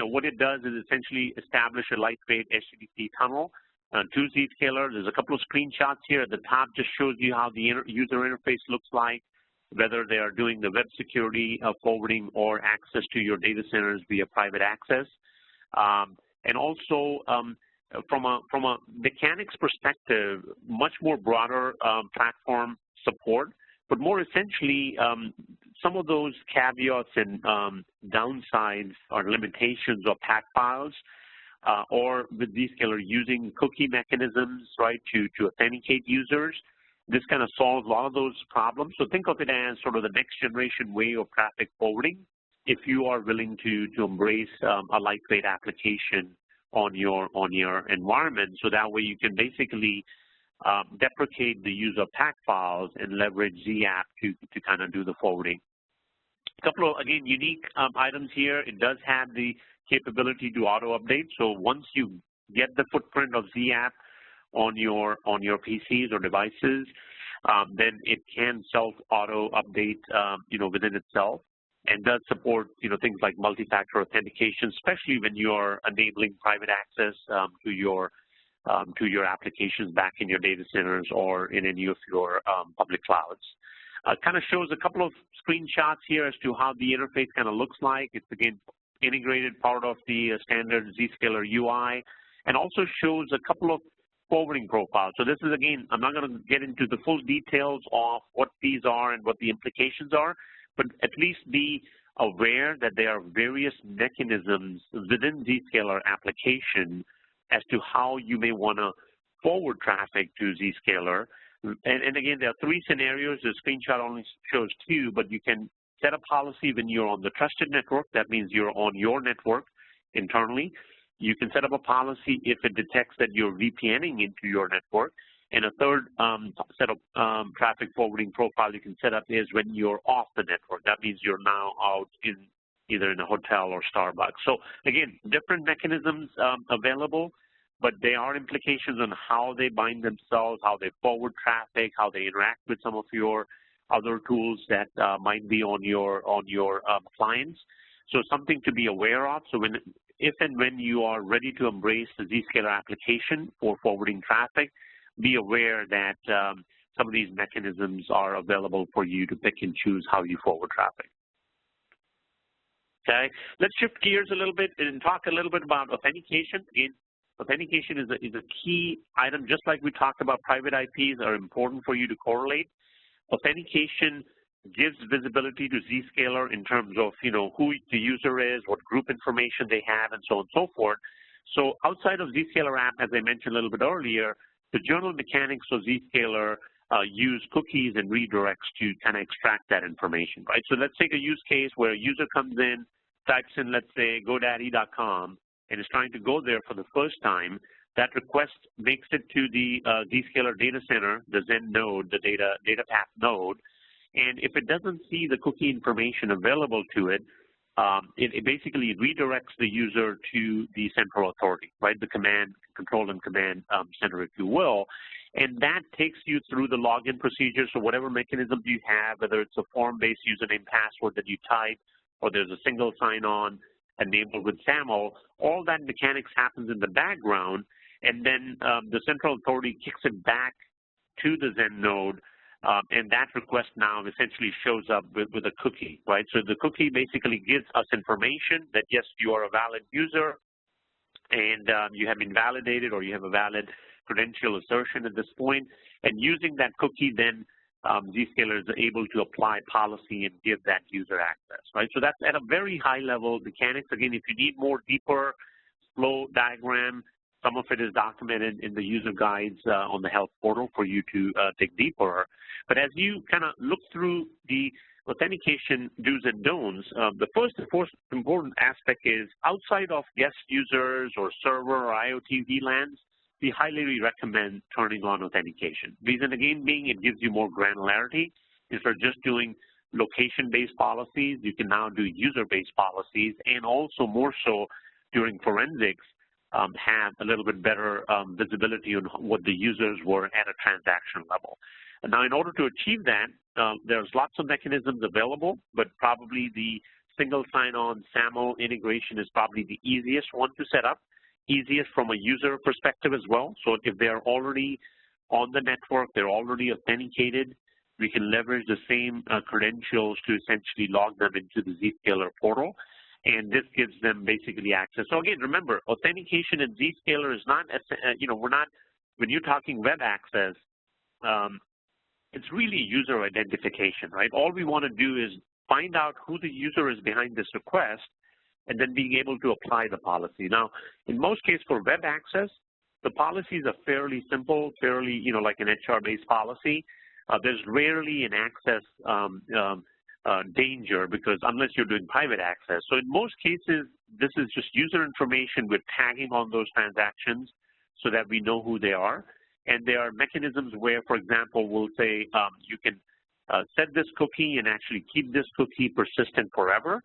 What it does is essentially establish a lightweight HTTP tunnel to Zscaler. There's a couple of screenshots here. At the top just shows you how the user interface looks like. whether they are doing the web security forwarding or access to your data centers via private access. And also, from a mechanics perspective, much more broader platform support, but more essentially, some of those caveats and downsides or limitations of pack files, or with Zscaler using cookie mechanisms, right, to authenticate users. This kind of solves a lot of those problems. So think of it as sort of the next generation way of traffic forwarding if you are willing to embrace a lightweight application on your environment. So that way you can basically deprecate the use of pack files and leverage ZApp to kind of do the forwarding. A couple of, again, unique items here. It does have the capability to auto-update. So once you get the footprint of ZApp on your PCs or devices, then it can self-auto-update, within itself, and does support, things like multi-factor authentication, especially when you are enabling private access to your applications back in your data centers or in any of your public clouds. Kind of shows a couple of screenshots here as to how the interface kind of looks like. It's, again, integrated part of the standard Zscaler UI, and also shows a couple of forwarding profiles. So this is, again, I'm not going to get into the full details of what these are and what the implications are, but at least be aware that there are various mechanisms within Zscaler application as to how you may want to forward traffic to Zscaler. And again, there are three scenarios. The screenshot only shows two, but you can set a policy when you're on the trusted network. That means you're on your network internally. You can set up a policy if it detects that you're VPNing into your network. And a third set of traffic forwarding profile you can set up is when you're off the network. That means you're now out in either in a hotel or Starbucks. So again, different mechanisms available, but there are implications on how they bind themselves, how they forward traffic, how they interact with some of your other tools that might be on your clients. So something to be aware of. So if and when you are ready to embrace the Zscaler application for forwarding traffic, be aware that some of these mechanisms are available for you to pick and choose how you forward traffic. Okay, let's shift gears a little bit and talk a little bit about authentication. Again, authentication is a key item, just like we talked about private IPs are important for you to correlate. Authentication gives visibility to Zscaler in terms of, who the user is, what group information they have, and so on and so forth. So outside of Zscaler app, as I mentioned a little bit earlier, the general mechanics of Zscaler use cookies and redirects to kind of extract that information, right? So let's take a use case where a user comes in, types in, let's say, GoDaddy.com, and is trying to go there for the first time. That request makes it to the Zscaler data center, the Zen node, the data path node, and if it doesn't see the cookie information available to it, it basically redirects the user to the central authority, right? The control and command center, if you will. And that takes you through the login procedure. So whatever mechanisms you have, whether it's a form-based username password that you type, or there's a single sign-on enabled with SAML, all that mechanics happens in the background, and then the central authority kicks it back to the Zen node, and that request now essentially shows up with a cookie, right? So the cookie basically gives us information that, yes, you are a valid user, and you have been validated, or you have a valid credential assertion at this point. And using that cookie, then Zscaler is able to apply policy and give that user access, right? So that's at a very high level mechanics. Again, if you need more deeper flow diagram, some of it is documented in the user guides on the help portal for you to dig deeper. But as you kind of look through the authentication do's and don'ts, the first important aspect is outside of guest users or server or IoT VLANs, we highly recommend turning on authentication. Reason again being it gives you more granularity. Instead of just doing location-based policies, you can now do user-based policies, and also more so during forensics, have a little bit better visibility on what the users were at a transaction level. And now, in order to achieve that, there's lots of mechanisms available, but probably the single sign-on SAML integration is probably the easiest one to set up, easiest from a user perspective as well. So if they're already on the network, they're already authenticated, we can leverage the same credentials to essentially log them into the Zscaler portal, and this gives them basically access. So again, remember, authentication in Zscaler is not, we're not, when you're talking web access, it's really user identification, right? All we want to do is find out who the user is behind this request, and then being able to apply the policy. Now, in most cases for web access, the policies are fairly simple, fairly, like an HR-based policy. There's rarely an access danger because unless you're doing private access. So in most cases, this is just user information with tagging on those transactions so that we know who they are. And there are mechanisms where, for example, we'll say you can set this cookie and actually keep this cookie persistent forever.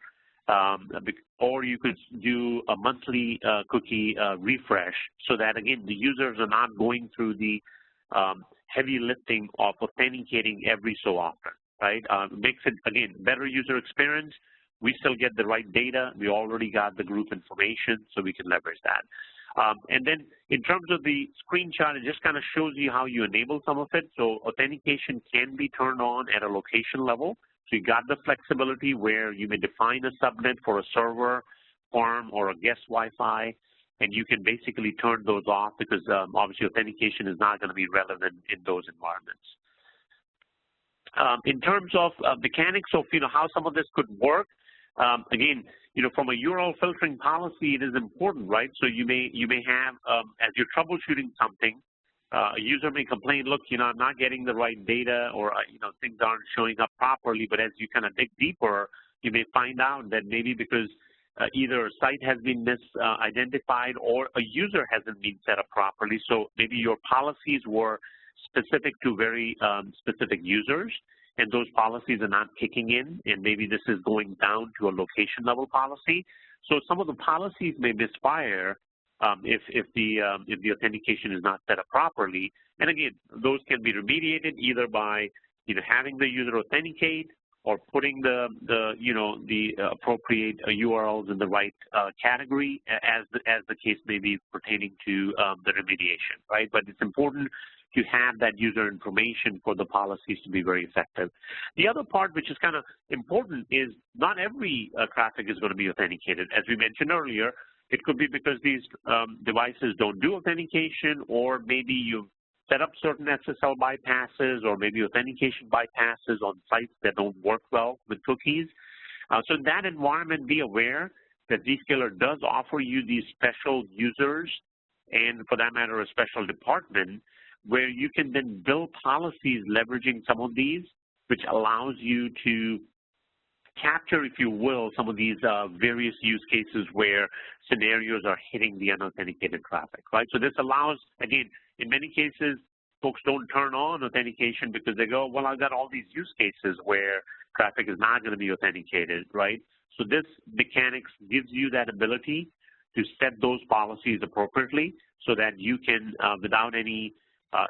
Or you could do a monthly cookie refresh so that, again, the users are not going through the heavy lifting of authenticating every so often, right? Makes it, again, better user experience. We still get the right data. We already got the group information, so we can leverage that. And then in terms of the screenshot, it just kind of shows you how you enable some of it. So authentication can be turned on at a location level. So you got the flexibility where you may define a subnet for a server, farm, or a guest Wi-Fi, and you can basically turn those off because obviously authentication is not going to be relevant in those environments. In terms of mechanics of how some of this could work, again, from a URL filtering policy, it is important, right? So you may have, as you're troubleshooting something, a user may complain, look, I'm not getting the right data, or things aren't showing up properly. But as you kind of dig deeper, you may find out that maybe because either a site has been misidentified or a user hasn't been set up properly. So maybe your policies were specific to very specific users, and those policies are not kicking in, and maybe this is going down to a location level policy. So some of the policies may misfire if the authentication is not set up properly. And again, those can be remediated either by having the user authenticate or putting the appropriate URLs in the right category as the case may be pertaining to the remediation, right? But it's important to have that user information for the policies to be very effective. The other part, which is kind of important, is not every traffic is going to be authenticated. As we mentioned earlier, it could be because these devices don't do authentication, or maybe you've set up certain SSL bypasses, or maybe authentication bypasses on sites that don't work well with cookies. So in that environment, be aware that Zscaler does offer you these special users, and for that matter, a special department, where you can then build policies leveraging some of these, which allows you to capture, if you will, some of these various use cases where scenarios are hitting the unauthenticated traffic, right? So this allows, again, in many cases, folks don't turn on authentication because they go, well, I've got all these use cases where traffic is not going to be authenticated, right? So this mechanics gives you that ability to set those policies appropriately so that you can, without any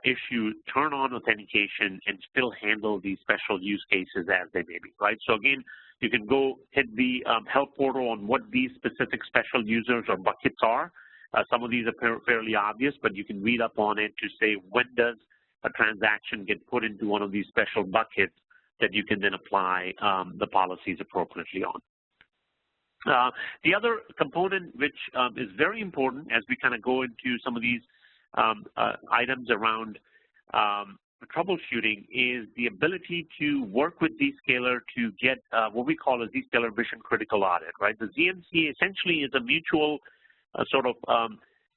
issue, turn on authentication and still handle these special use cases as they may be, right? So again, you can go hit the help portal on what these specific special users or buckets are. Some of these are fairly obvious, but you can read up on it to say when does a transaction get put into one of these special buckets that you can then apply the policies appropriately on. The other component which is very important as we kind of go into some of these items around troubleshooting is the ability to work with Zscaler to get what we call a Zscaler mission critical audit, right? The ZMC essentially is a mutual sort of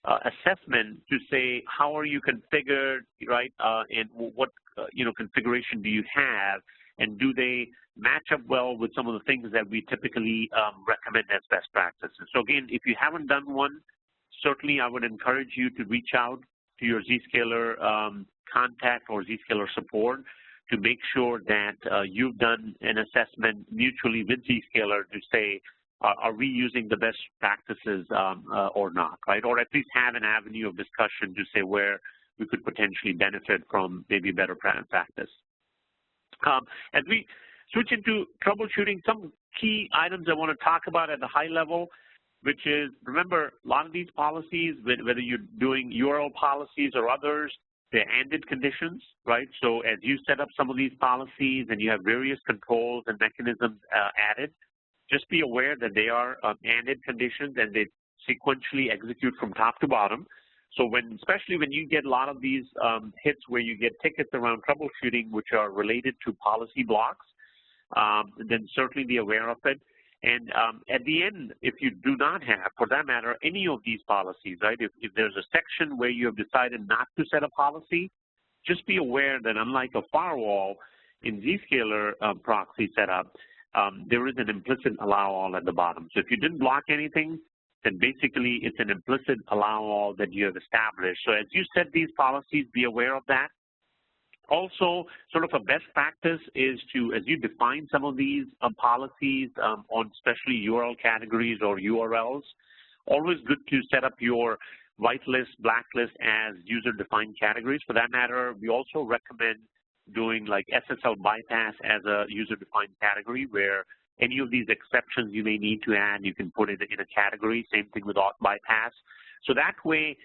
assessment to say how are you configured, right, and what configuration do you have, and do they match up well with some of the things that we typically recommend as best practices. So again, if you haven't done one, certainly I would encourage you to reach out to your Zscaler contact or Zscaler support to make sure that you've done an assessment mutually with Zscaler to say, are we using the best practices or not, right? Or at least have an avenue of discussion to say where we could potentially benefit from maybe better practice. As we switch into troubleshooting, some key items I want to talk about at the high level, which is, remember, a lot of these policies, whether you're doing URL policies or others, they're ANDed conditions, right? So as you set up some of these policies and you have various controls and mechanisms added, just be aware that they are ANDed conditions and they sequentially execute from top to bottom. So especially when you get a lot of these hits where you get tickets around troubleshooting which are related to policy blocks, then certainly be aware of it. And at the end, if you do not have, for that matter, any of these policies, right, if there's a section where you have decided not to set a policy, just be aware that unlike a firewall in Zscaler proxy setup, there is an implicit allow all at the bottom. So if you didn't block anything, then basically it's an implicit allow all that you have established. So as you set these policies, be aware of that. Also, sort of a best practice is to, as you define some of these policies on especially URL categories or URLs, always good to set up your whitelist, blacklist as user-defined categories. For that matter, we also recommend doing like SSL bypass as a user-defined category where any of these exceptions you may need to add, you can put it in a category. Same thing with auth bypass. So that way,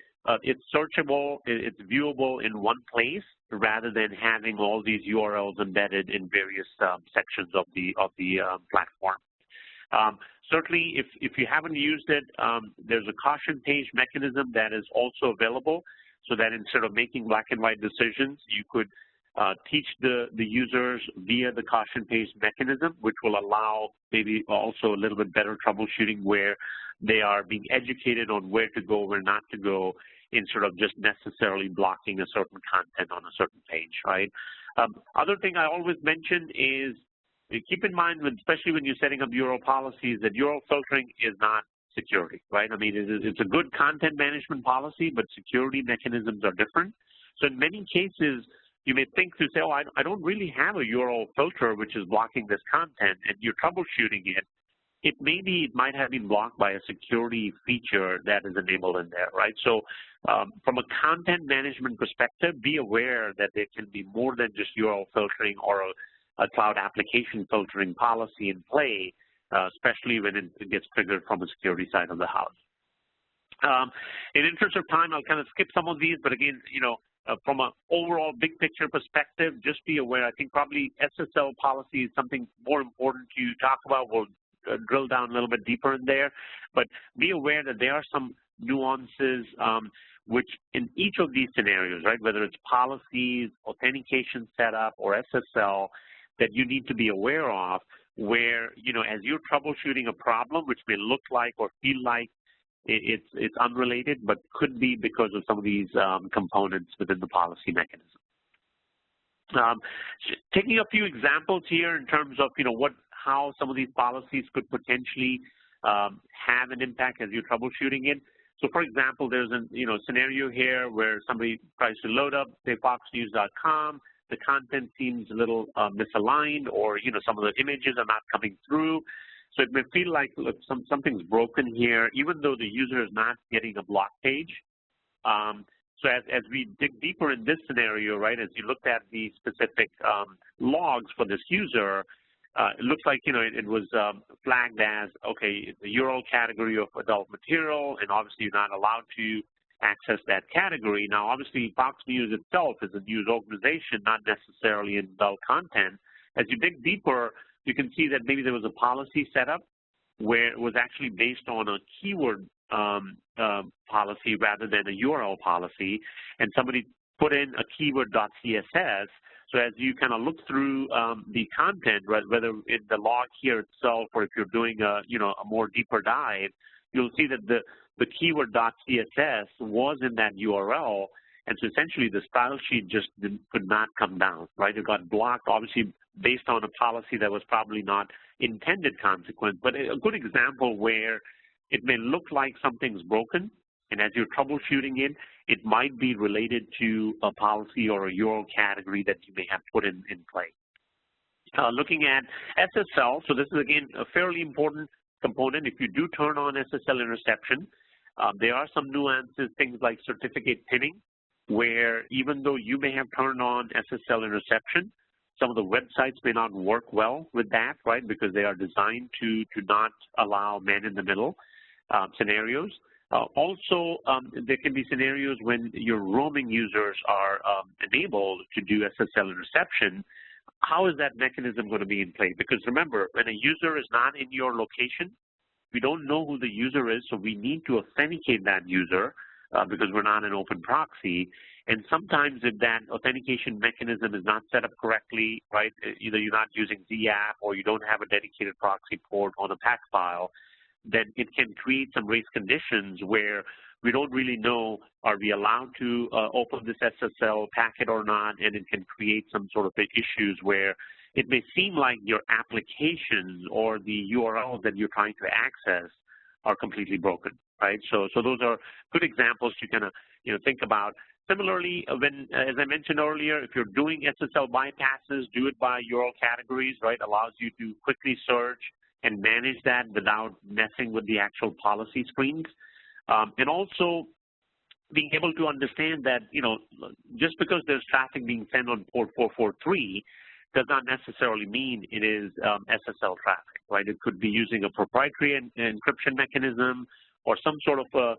it's searchable, it's viewable in one place rather than having all these URLs embedded in various sections of the platform. Certainly, if you haven't used it, there's a caution page mechanism that is also available so that instead of making black and white decisions, you could teach the users via the caution page mechanism, which will allow maybe also a little bit better troubleshooting where they are being educated on where to go, where not to go, instead of just necessarily blocking a certain content on a certain page, right? Other thing I always mention is keep in mind, especially when you're setting up URL policies, that URL filtering is not security, right? I mean, it's a good content management policy, but security mechanisms are different. So in many cases, you may think to say, oh, I don't really have a URL filter which is blocking this content, and you're troubleshooting it. It might have been blocked by a security feature that is enabled in there, right? So from a content management perspective, be aware that there can be more than just URL filtering or a cloud application filtering policy in play, especially when it gets triggered from a security side of the house. In interest of time, I'll kind of skip some of these, but again, from an overall big picture perspective, just be aware. I think probably SSL policy is something more important to talk about. We'll drill down a little bit deeper in there, but be aware that there are some nuances which in each of these scenarios, right, whether it's policies, authentication setup, or SSL, that you need to be aware of where, as you're troubleshooting a problem which may look like or feel like it's unrelated, but could be because of some of these components within the policy mechanism. Taking a few examples here in terms of, how some of these policies could potentially have an impact as you're troubleshooting it. So, for example, there's a scenario here where somebody tries to load up, say, foxnews.com. The content seems a little misaligned, or some of the images are not coming through. So it may feel like, look, something's broken here, even though the user is not getting a block page. So as we dig deeper in this scenario, right, as you looked at the specific logs for this user, it looks like, it was flagged as, okay, the URL category of adult material, and obviously you're not allowed to access that category. Now, obviously, Fox News itself is a news organization, not necessarily in adult content. As you dig deeper, you can see that maybe there was a policy set up where it was actually based on a keyword policy rather than a URL policy, and somebody put in a keyword.css. So as you kind of look through the content, whether in the log here itself or if you're doing a more deeper dive, you'll see that the keyword.css was in that URL, and so essentially the style sheet just could not come down, right? It got blocked, obviously based on a policy that was probably not intended consequence, but a good example where it may look like something's broken, and as you're troubleshooting it, it might be related to a policy or a URL category that you may have put in play. Looking at SSL, so this is again a fairly important component. If you do turn on SSL interception, there are some nuances, things like certificate pinning, where even though you may have turned on SSL interception, some of the websites may not work well with that, right, because they are designed to not allow man-in-the-middle scenarios. Also, there can be scenarios when your roaming users are enabled to do SSL interception. How is that mechanism going to be in play? Because remember, when a user is not in your location, we don't know who the user is, so we need to authenticate that user because we're not an open proxy. And sometimes if that authentication mechanism is not set up correctly, right, either you're not using ZApp or you don't have a dedicated proxy port on a PAC file, then it can create some race conditions where we don't really know, are we allowed to open this SSL packet or not, and it can create some sort of issues where it may seem like your applications or the URLs that you're trying to access are completely broken, right? So those are good examples to kind of, think about. Similarly, when, as I mentioned earlier, if you're doing SSL bypasses, do it by URL categories, right? Allows you to quickly search and manage that without messing with the actual policy screens. And also being able to understand that, just because there's traffic being sent on port 443 does not necessarily mean it is SSL traffic, right? It could be using a proprietary encryption mechanism or some sort of a,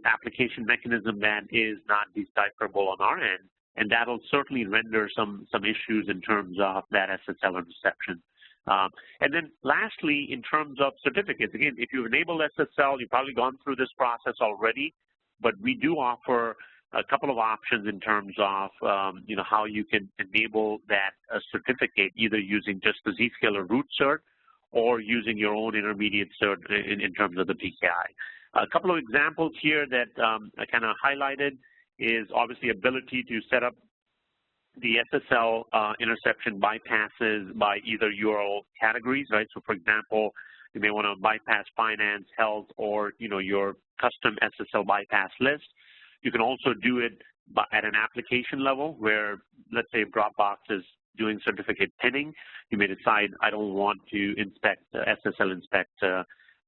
application mechanism that is not decipherable on our end, and that'll certainly render some issues in terms of that SSL interception. And then lastly, in terms of certificates, again, if you've enabled SSL, you've probably gone through this process already, but we do offer a couple of options in terms of, how you can enable that certificate, either using just the Zscaler root cert or using your own intermediate cert in terms of the PKI. A couple of examples here that I kind of highlighted is obviously ability to set up the SSL interception bypasses by either URL categories, right? So for example, you may want to bypass finance, health, or your custom SSL bypass list. You can also do it at an application level where, let's say, if Dropbox is doing certificate pinning, you may decide I don't want to inspect SSL inspect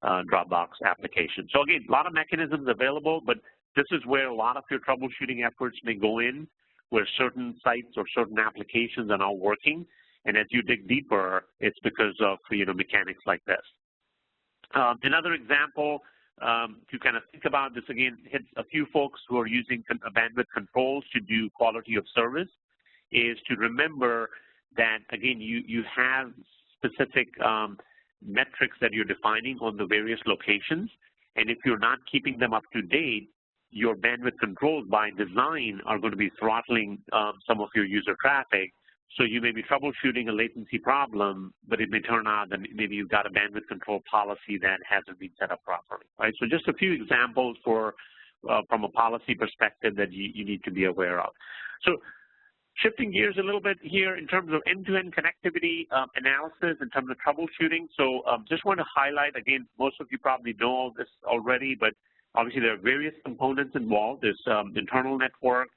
Dropbox application. So again, a lot of mechanisms available, but this is where a lot of your troubleshooting efforts may go in, where certain sites or certain applications are not working, and as you dig deeper, it's because of mechanics like this. Another example to kind of think about this, again, hits a few folks who are using bandwidth controls to do quality of service, is to remember that, again, you have specific metrics that you're defining on the various locations, and if you're not keeping them up to date, your bandwidth controls by design are going to be throttling some of your user traffic. So you may be troubleshooting a latency problem, but it may turn out that maybe you've got a bandwidth control policy that hasn't been set up properly, right? So just a few examples for from a policy perspective that you need to be aware of. So shifting gears a little bit here in terms of end-to-end connectivity analysis in terms of troubleshooting. So just want to highlight, again, most of you probably know all this already, but obviously there are various components involved. There's internal network,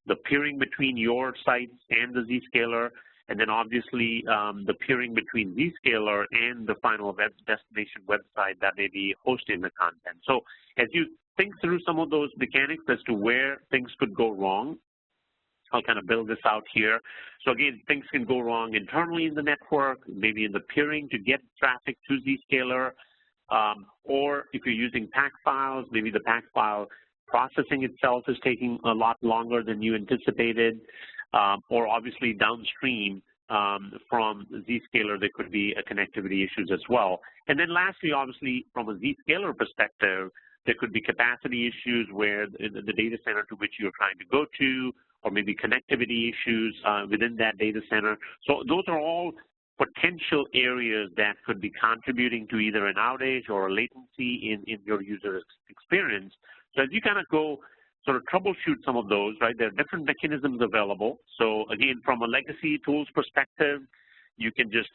the peering between your sites and the Zscaler, and then obviously the peering between Zscaler and the final destination website that may be hosting the content. So as you think through some of those mechanics as to where things could go wrong, I'll kind of build this out here. So again, things can go wrong internally in the network, maybe in the peering to get traffic to Zscaler, or if you're using PAC files, maybe the PAC file processing itself is taking a lot longer than you anticipated, or obviously downstream from Zscaler, there could be connectivity issues as well. And then lastly, obviously, from a Zscaler perspective, there could be capacity issues where the data center to which you're trying to go to, or maybe connectivity issues within that data center. So those are all potential areas that could be contributing to either an outage or a latency in your user experience. So as you kind of go sort of troubleshoot some of those, right, there are different mechanisms available. So again, from a legacy tools perspective, you can just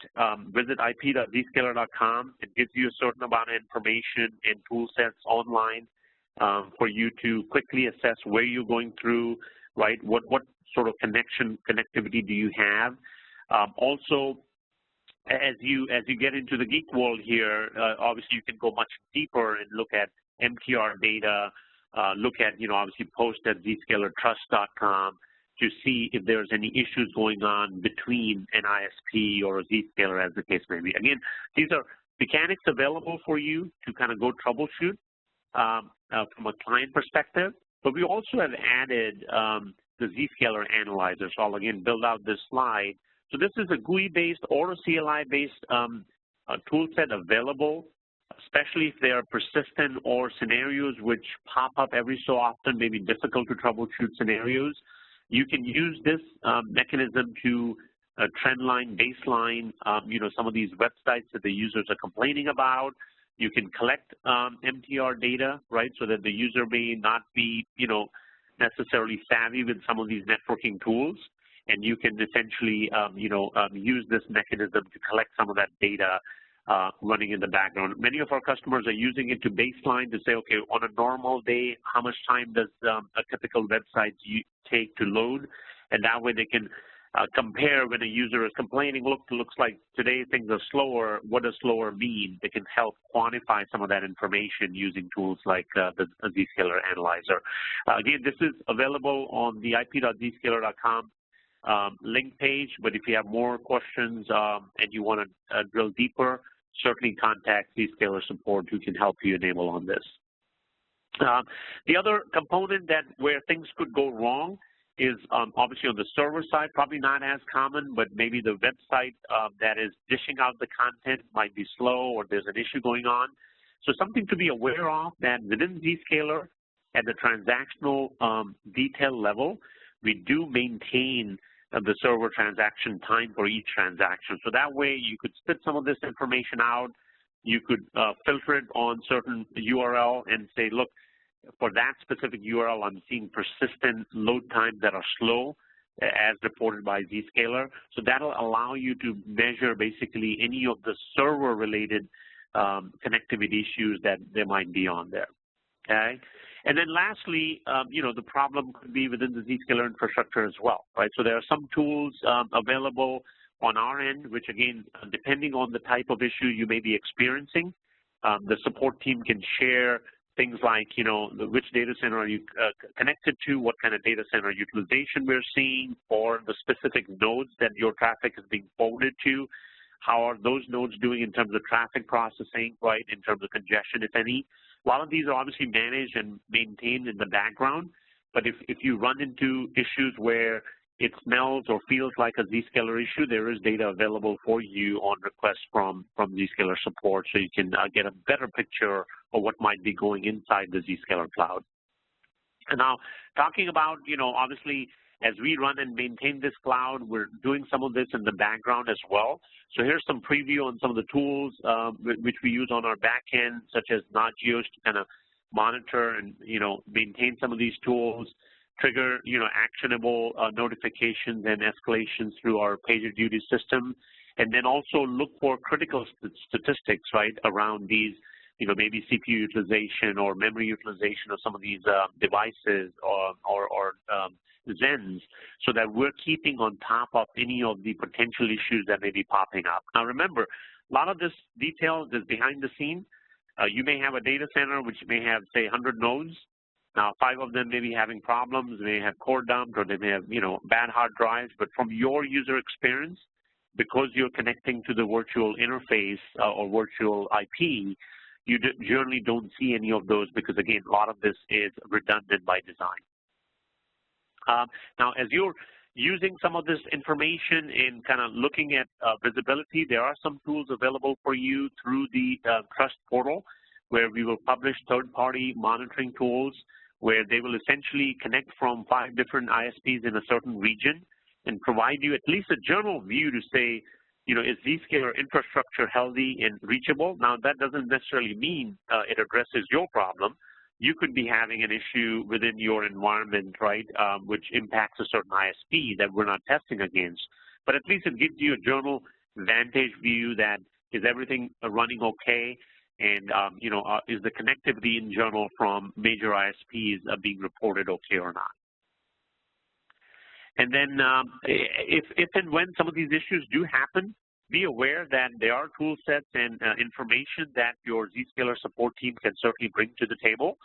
visit ip.zscaler.com. It gives you a certain amount of information and tool sets online for you to quickly assess where you're going through, right, what sort of connectivity do you have. Also, as you get into the geek world here, obviously you can go much deeper and look at MTR data, look at, obviously post at zscalertrust.com to see if there's any issues going on between an ISP or a Zscaler, as the case may be. Again, these are mechanics available for you to kind of go troubleshoot, from a client perspective, but we also have added the Zscaler analyzer. So I'll again build out this slide. So this is a GUI-based or a CLI-based tool set available, especially if they are persistent or scenarios which pop up every so often, maybe difficult to troubleshoot scenarios. You can use this mechanism to trendline, baseline, some of these websites that the users are complaining about. You can collect MTR data, right, so that the user may not be, necessarily savvy with some of these networking tools, and you can essentially, use this mechanism to collect some of that data running in the background. Many of our customers are using it to baseline to say, okay, on a normal day, how much time does a typical website take to load? And that way they can compare when a user is complaining, looks like today things are slower. What does slower mean? They can help quantify some of that information using tools like the Zscaler analyzer. Again, this is available on the ip.zscaler.com link page, but if you have more questions and you want to drill deeper, certainly contact Zscaler support who can help you enable on this. The other component where things could go wrong is obviously on the server side, probably not as common, but maybe the website that is dishing out the content might be slow or there's an issue going on. So something to be aware of that within Zscaler at the transactional detail level, we do maintain the server transaction time for each transaction. So that way you could spit some of this information out. You could filter it on certain URL and say, look, for that specific URL, I'm seeing persistent load times that are slow as reported by Zscaler. So that'll allow you to measure basically any of the server-related connectivity issues that there might be on there, okay? And then lastly, the problem could be within the Zscaler infrastructure as well, right? So there are some tools available on our end, which again, depending on the type of issue you may be experiencing, the support team can share things like, which data center are you connected to, what kind of data center utilization we're seeing, or the specific nodes that your traffic is being forwarded to. How are those nodes doing in terms of traffic processing, right, in terms of congestion, if any. A lot of these are obviously managed and maintained in the background, but if you run into issues where it smells or feels like a Zscaler issue, there is data available for you on request from Zscaler support, so you can get a better picture of what might be going inside the Zscaler cloud. And now, talking about, obviously, as we run and maintain this cloud, we're doing some of this in the background as well. So here's some preview on some of the tools which we use on our back end, such as Nagios to kind of monitor and, maintain some of these tools, trigger, actionable notifications and escalations through our PagerDuty system, and then also look for critical statistics, right, around these, maybe CPU utilization or memory utilization of some of these devices or Zens, so that we're keeping on top of any of the potential issues that may be popping up. Now, remember, a lot of this detail is behind the scene. You may have a data center which may have, say, 100 nodes. Now, 5 of them may be having problems, they may have core dumped, or they may have, bad hard drives. But from your user experience, because you're connecting to the virtual interface or virtual IP, you generally don't see any of those because, again, a lot of this is redundant by design. Now, as you're using some of this information in kind of looking at visibility, there are some tools available for you through the Trust portal, where we will publish third-party monitoring tools where they will essentially connect from 5 different ISPs in a certain region and provide you at least a general view to say, is Zscaler infrastructure healthy and reachable? Now, that doesn't necessarily mean it addresses your problem. You could be having an issue within your environment, right, which impacts a certain ISP that we're not testing against. But at least it gives you a general vantage view that is everything running okay, and is the connectivity in general from major ISPs being reported okay or not. And then if and when some of these issues do happen, be aware that there are tool sets and information that your Zscaler support team can certainly bring to the table.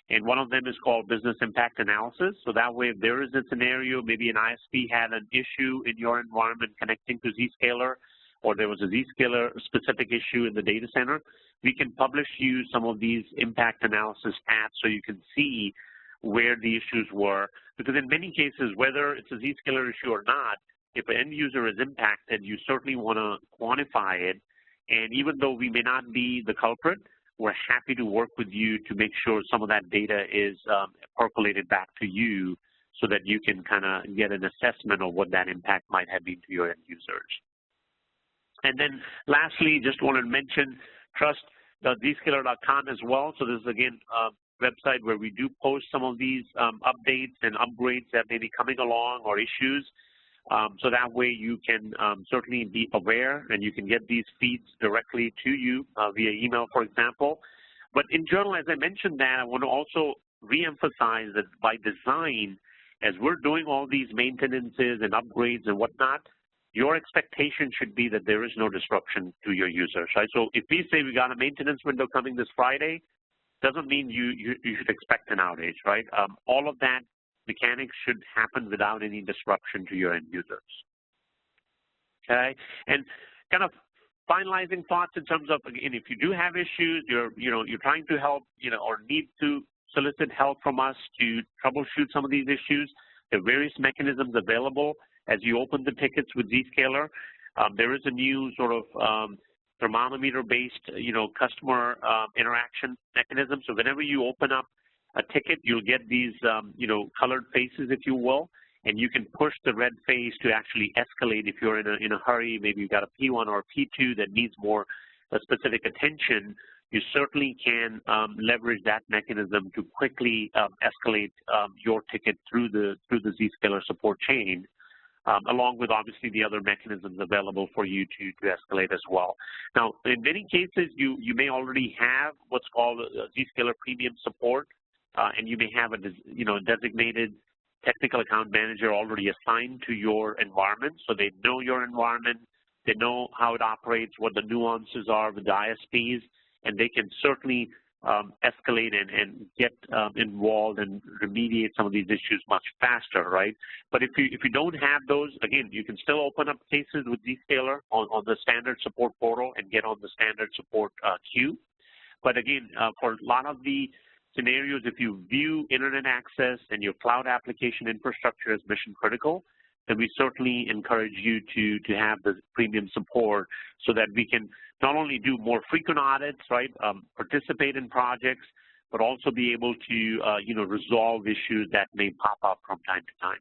And one of them is called business impact analysis. So that way, if there is a scenario, maybe an ISP had an issue in your environment connecting to Zscaler, or there was a Zscaler specific issue in the data center, we can publish you some of these impact analysis stats so you can see where the issues were. Because in many cases, whether it's a Zscaler issue or not, if an end user is impacted, you certainly want to quantify it. And even though we may not be the culprit, we're happy to work with you to make sure some of that data is percolated back to you so that you can kind of get an assessment of what that impact might have been to your end users. And then lastly, just wanted to mention trust.zscaler.com as well. So this is, again, a website where we do post some of these updates and upgrades that may be coming along or issues. So that way you can certainly be aware and you can get these feeds directly to you via email, for example. But in general, as I mentioned that, I want to also reemphasize that by design, as we're doing all these maintenances and upgrades and whatnot, your expectation should be that there is no disruption to your users, right? So if we say we got a maintenance window coming this Friday, doesn't mean you should expect an outage, right? All of that mechanics should happen without any disruption to your end users. Okay, and kind of finalizing thoughts in terms of, again, if you do have issues, you're trying to help, or need to solicit help from us to troubleshoot some of these issues. There are various mechanisms available as you open the tickets with Zscaler. There is a new sort of thermometer-based, customer interaction mechanism. So whenever you open up a ticket, you'll get these, colored faces, if you will, and you can push the red face to actually escalate if you're in a hurry. Maybe you've got a P1 or a P2 that needs more specific attention. You certainly can leverage that mechanism to quickly escalate your ticket through the Zscaler support chain, along with obviously the other mechanisms available for you to escalate as well. Now, in many cases, you may already have what's called Zscaler Premium Support, and you may have a designated technical account manager already assigned to your environment, so they know your environment, they know how it operates, what the nuances are with the ISPs, and they can certainly escalate and get involved and remediate some of these issues much faster, right? But if you don't have those, again, you can still open up cases with Zscaler on the standard support portal and get on the standard support queue. But again, for a lot of the scenarios, if you view internet access and your cloud application infrastructure as mission critical, then we certainly encourage you to have the premium support so that we can not only do more frequent audits, right, participate in projects, but also be able to, resolve issues that may pop up from time to time.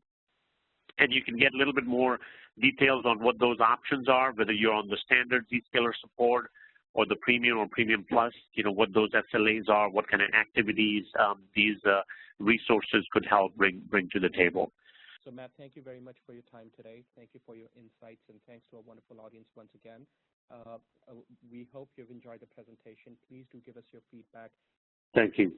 And you can get a little bit more details on what those options are, whether you're on the standard Zscaler support or the premium or premium plus, what those SLAs are, what kind of activities these resources could help bring to the table. So, Matt, thank you very much for your time today. Thank you for your insights, and thanks to our wonderful audience once again. We hope you've enjoyed the presentation. Please do give us your feedback. Thank you.